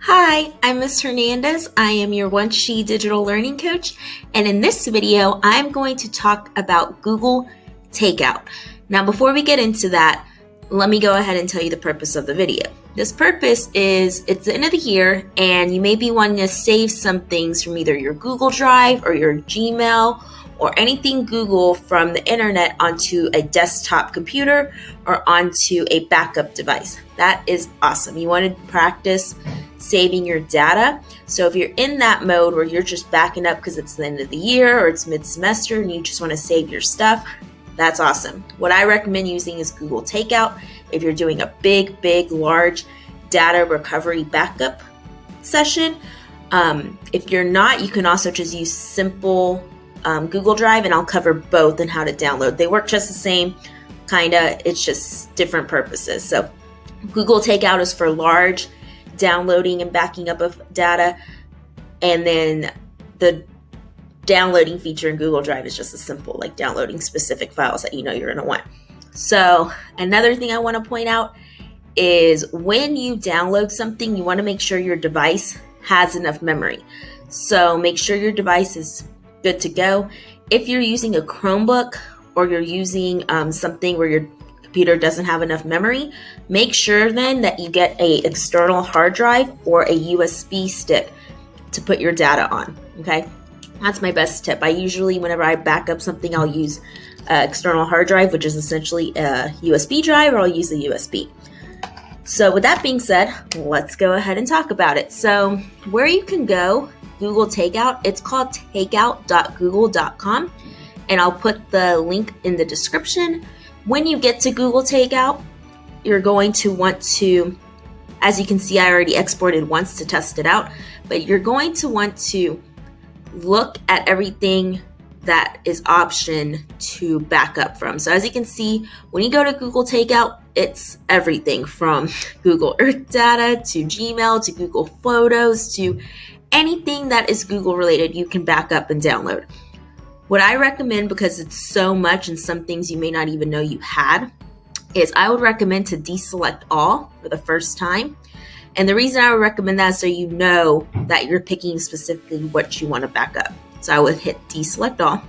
Hi, I'm Ms. Hernandez. I am your One She digital learning coach, and in this video, I'm going to talk about Google Takeout. Now, before we get into that, let me go ahead and tell you the purpose of the video. This purpose is it's the end of the year, and you may be wanting to save some things from either your Google Drive or your Gmail or anything Google from the internet onto a desktop computer or onto a backup device. That is awesome. You want to practice saving your data. So if you're in that mode where you're just backing up because it's the end of the year or it's mid-semester and you just want to save your stuff, that's awesome. What I recommend using is Google Takeout if you're doing a big, large data recovery backup session. If you're not, you can also just use simple Google Drive, and I'll cover both and how to download. They work just the same, kinda, it's just different purposes. So Google Takeout is for large downloading and backing up of data, and then the downloading feature in Google Drive is just as simple, like downloading specific files that you know you're going to want. So another thing I want to point out is when you download something, you want to make sure your device has enough memory. So make sure your device is good to go. If you're using a Chromebook or you're using something where your computer doesn't have enough memory, make sure then that you get an external hard drive or a USB stick to put your data on, okay? That's my best tip. I usually, whenever I back up something, I'll use an external hard drive, which is essentially a USB drive, or I'll use a USB. So with that being said, let's go ahead and talk about it. So where you can go, Google Takeout, it's called takeout.google.com, and I'll put the link in the description. When you get to Google Takeout, you're going to want to, as you can see, I already exported once to test it out, but you're going to want to look at everything that is option to back up from. So as you can see, when you go to Google Takeout, it's everything from Google Earth data to Gmail to Google Photos to anything that is Google related, you can back up and download. What I recommend, because it's so much and some things you may not even know you had, is I would recommend to deselect all for the first time. And the reason I would recommend that is so you know that you're picking specifically what you want to back up. So I would hit deselect all.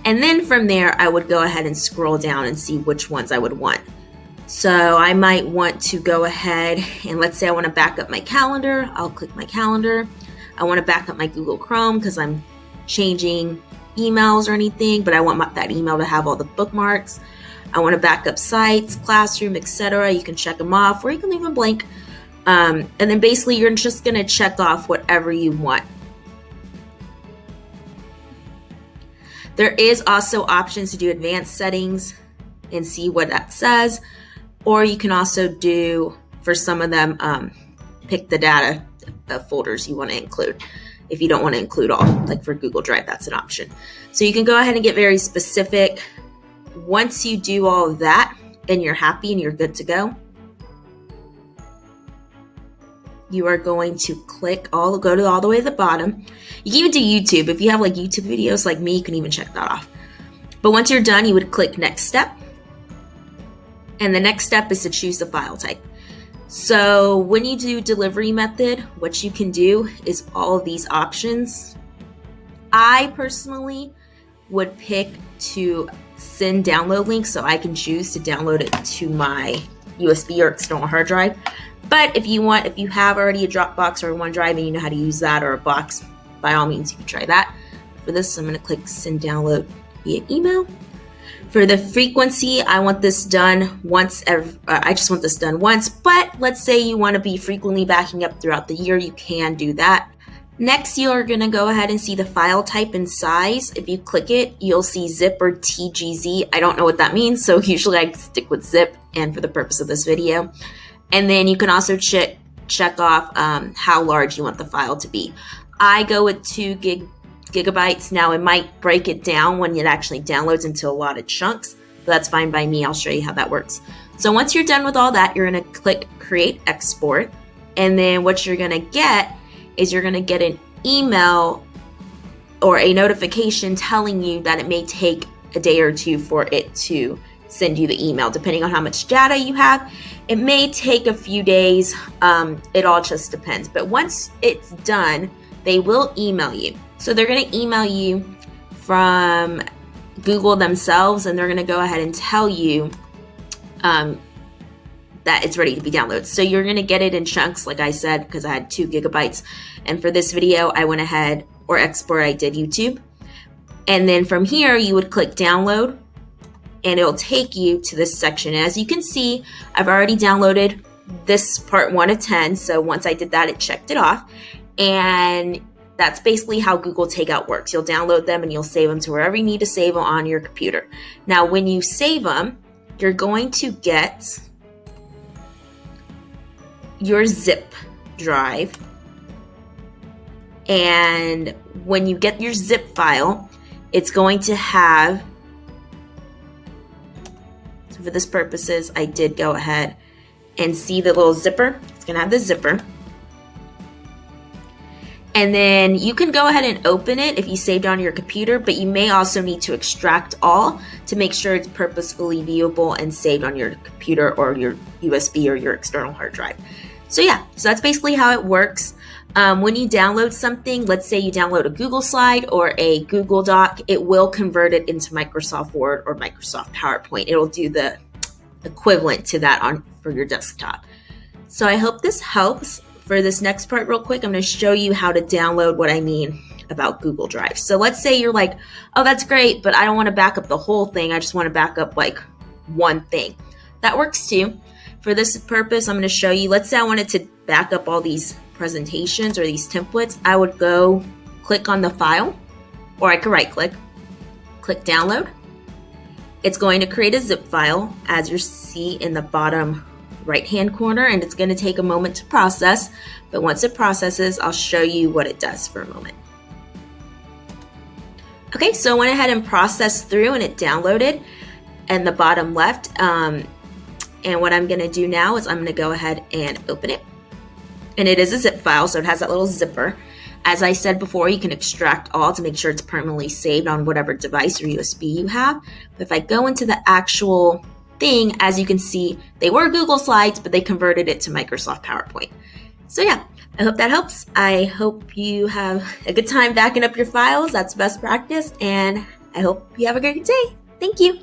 And then from there, I would go ahead and scroll down and see which ones I would want. So I might want to go ahead and let's say I want to back up my calendar. I'll click my calendar. I want to back up my Google Chrome because I'm changing emails or anything, but I want that email to have all the bookmarks. I want to back up sites, classroom, etc. You can check them off or you can leave them blank. And then basically you're just going to check off whatever you want. There is also options to do advanced settings and see what that says. Or you can also do, for some of them, pick the data folders you want to include. If you don't want to include all, like for Google Drive, that's an option. So you can go ahead and get very specific. Once you do all of that and you're happy and you're good to go, you are going to go all the way to the bottom. You can even do YouTube. If you have like YouTube videos like me, you can even check that off. But once you're done, you would click next step. And the next step is to choose the file type. So when you do delivery method, what you can do is all of these options. I personally would pick to send download links so I can choose to download it to my USB or external hard drive. But if you have already a Dropbox or a OneDrive and you know how to use that or a box, by all means, you can try that. For this, I'm going to click send download via email. For the frequency, I want this done once. I just want this done once, but let's say you want to be frequently backing up throughout the year, you can do that. Next, you're going to go ahead and see the file type and size. If you click it, you'll see zip or TGZ. I don't know what that means, so usually I stick with zip and for the purpose of this video. And then you can also check off how large you want the file to be. I go with 2 gigabytes. Now it might break it down when it actually downloads into a lot of chunks, but that's fine by me. I'll show you how that works. So once you're done with all that, you're going to click create export. And then what you're going to get is you're going to get an email or a notification telling you that it may take a day or two for it to send you the email, depending on how much data you have It may take a few days. It all just depends. But once it's done, they will email you. So they're going to email you from Google themselves, and they're going to go ahead and tell you that it's ready to be downloaded. So you're going to get it in chunks, like I said, because I had 2 gigabytes. And for this video, I went ahead, or export, I did YouTube. And then from here, you would click download, and it'll take you to this section. As you can see, I've already downloaded this part 1 of 10. So once I did that, it checked it off. And that's basically how Google Takeout works. You'll download them and you'll save them to wherever you need to save them on your computer. Now, when you save them, you're going to get your zip drive. And when you get your zip file, it's going to have, so for this purposes, I did go ahead and see the little zipper. It's going to have the zipper. And then you can go ahead and open it if you saved on your computer, but you may also need to extract all to make sure it's purposefully viewable and saved on your computer or your USB or your external hard drive. So yeah, so that's basically how it works. When you download something, let's say you download a Google slide or a Google Doc, it will convert it into Microsoft Word or Microsoft PowerPoint. It'll do the equivalent to that for your desktop. So I hope this helps. For this next part real quick, I'm going to show you how to download what I mean about Google Drive. So let's say you're like, oh, that's great, but I don't want to back up the whole thing. I just want to back up like one thing. That works too. For this purpose, I'm going to show you, let's say I wanted to back up all these presentations or these templates. I would go click on the file, or I could right click download. It's going to create a zip file, as you see in the bottom right hand corner, and it's going to take a moment to process, but once it processes, I'll show you what it does for a moment. Okay, so I went ahead and processed through and it downloaded in the bottom left, and what I'm going to do now is I'm going to go ahead and open it, and it is a zip file, so it has that little zipper. As I said before, you can extract all to make sure it's permanently saved on whatever device or USB you have. But if I go into the actual thing, as you can see, they were Google Slides, but they converted it to Microsoft PowerPoint. So yeah, I hope that helps. I hope you have a good time backing up your files. That's best practice, and I hope you have a great day. Thank you.